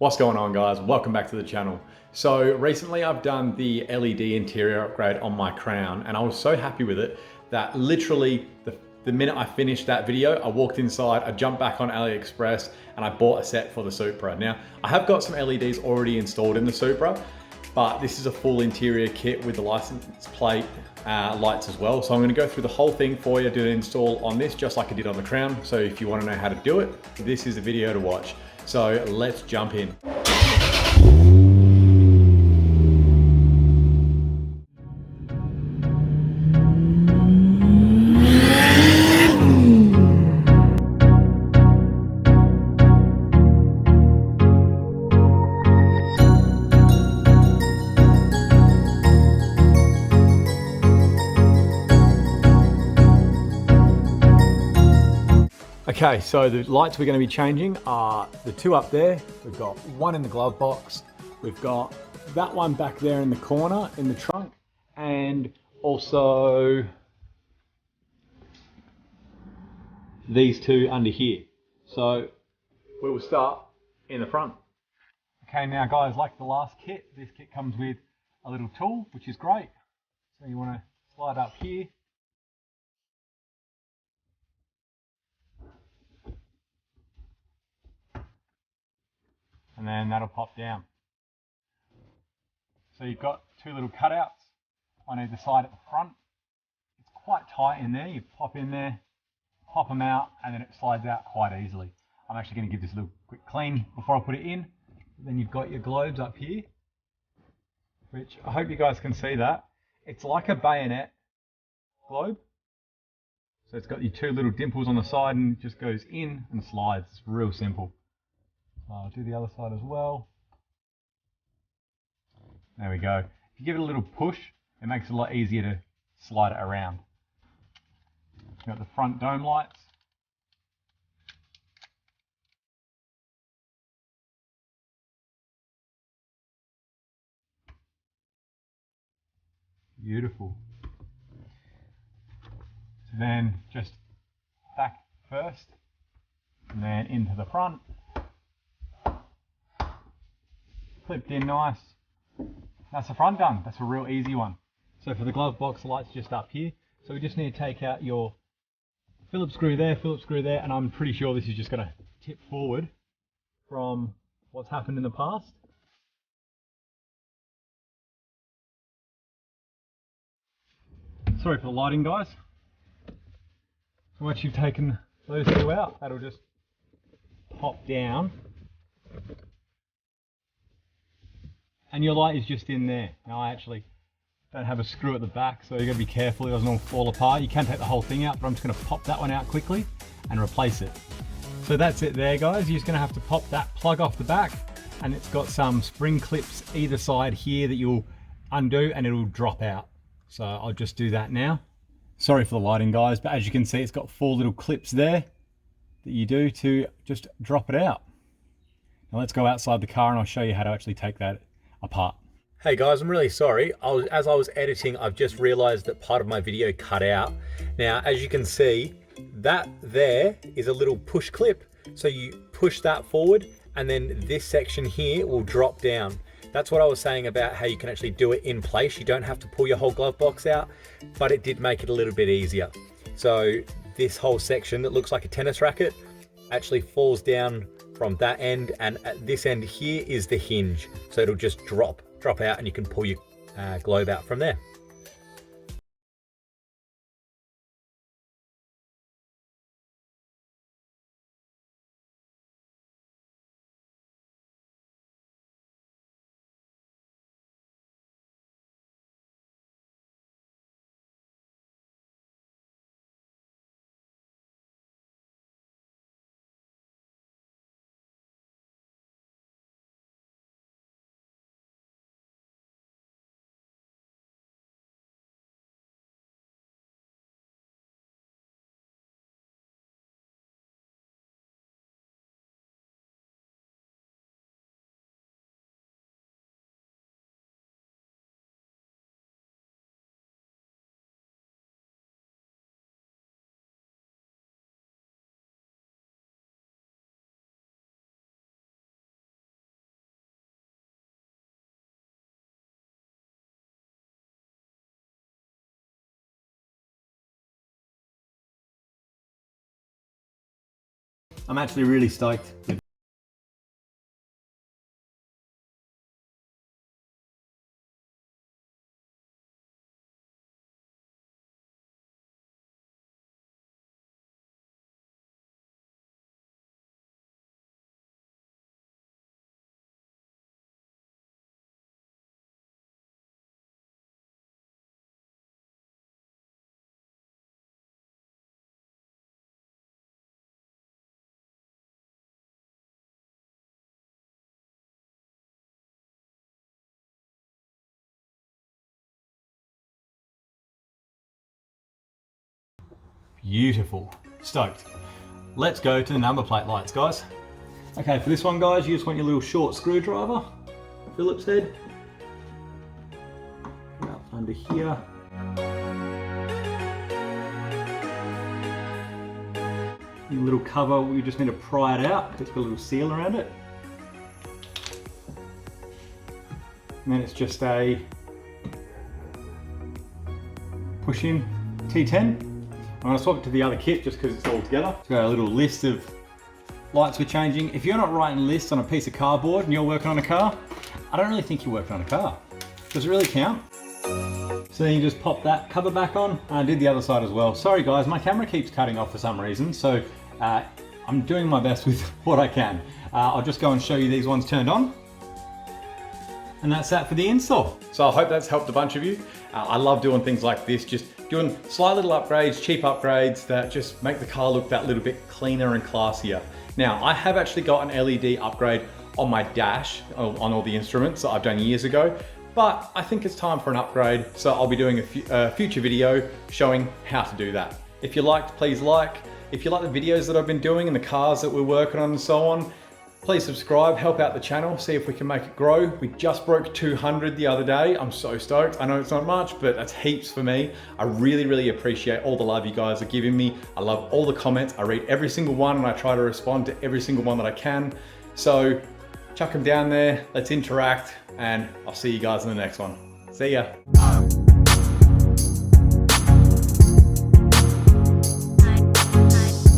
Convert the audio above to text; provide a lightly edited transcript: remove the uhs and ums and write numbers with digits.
What's going on, guys? Welcome back to the channel. So recently I've done the LED interior upgrade on my Crown and I was so happy with it that literally the minute I finished that video, I walked inside, I jumped back on AliExpress and I bought a set for the Supra. Now, I have got some LEDs already installed in the Supra, but this is a full interior kit with the license plate lights as well. So I'm gonna go through the whole thing for you to install on this, just like I did on the Crown. So if you wanna know how to do it, this is the video to watch. So let's jump in. Okay, so the lights we're going to be changing are the two up there. We've got one in the glove box. We've got that one back there in the corner in the trunk, and also these two under here. So we will start in the front. Okay, now guys, like the last kit, this kit comes with a little tool, which is great. So you want to slide up here. And then that'll pop down. So you've got two little cutouts on either side at the front. It's quite tight in there. You pop in there, pop them out, and then it slides out quite easily. I'm actually going to give this a little quick clean before I put it in. Then you've got your globes up here, which I hope you guys can see that. It's like a bayonet globe. So it's got your two little dimples on the side and it just goes in and slides. It's real simple. I'll do the other side as well. There we go. If you give it a little push, it makes it a lot easier to slide it around. You've got the front dome lights. Beautiful. So then just back first and then into the front. Clipped in nice. That's the front done. That's a real easy one. So for the glove box, the light's just up here. So we just need to take out your Phillips screw there, and I'm pretty sure this is just going to tip forward from what's happened in the past. Sorry for the lighting, guys. So once you've taken those two out, that'll just pop down. And your light is just in there. Now I actually don't have a screw at the back, so you've got to be careful it doesn't all fall apart. You can take the whole thing out, but I'm just going to pop that one out quickly and replace it. So that's it there, guys. You're just going to have to pop that plug off the back, and it's got some spring clips either side here that you'll undo and it'll drop out. So I'll just do that now. Sorry for the lighting, guys, but as you can see, it's got four little clips there that you do to just drop it out. Now let's go outside the car and I'll show you how to actually take that apart. Hey guys, I'm really sorry. As I was editing, I've just realized that part of my video cut out. Now, as you can see, that there is a little push clip. So you push that forward and then this section here will drop down. That's what I was saying about how you can actually do it in place. You don't have to pull your whole glove box out, but it did make it a little bit easier. So this whole section that looks like a tennis racket actually falls down from that end, and at this end here is the hinge. So it'll just drop out and you can pull your globe out from there. I'm actually really stoked. Beautiful. Stoked. Let's go to the number plate lights, guys. Okay, for this one, guys, you just want your little short screwdriver, Phillips head. Put up under here. Your little cover, we just need to pry it out. It's got a little seal around it. And then it's just a push-in T10. I'm going to swap it to the other kit just because it's all together. It's got a little list of lights we're changing. If you're not writing lists on a piece of cardboard and you're working on a car, I don't really think you're working on a car. Does it really count? So then you just pop that cover back on. I did the other side as well. Sorry guys, my camera keeps cutting off for some reason, so I'm doing my best with what I can. I'll just go and show you these ones turned on. And that's that for the install. So I hope that's helped a bunch of you. I love doing things like this, just doing slight little upgrades, cheap upgrades that just make the car look that little bit cleaner and classier. Now, I have actually got an LED upgrade on my dash, on all the instruments that I've done years ago, but I think it's time for an upgrade, so I'll be doing a future video showing how to do that. If you liked, please like. If you like the videos that I've been doing and the cars that we're working on and so on, please subscribe, help out the channel, see if we can make it grow. We just broke 200 the other day. I'm so stoked. I know it's not much, but that's heaps for me. I really, really appreciate all the love you guys are giving me. I love all the comments. I read every single one and I try to respond to every single one that I can. So chuck them down there, let's interact, and I'll see you guys in the next one. See ya.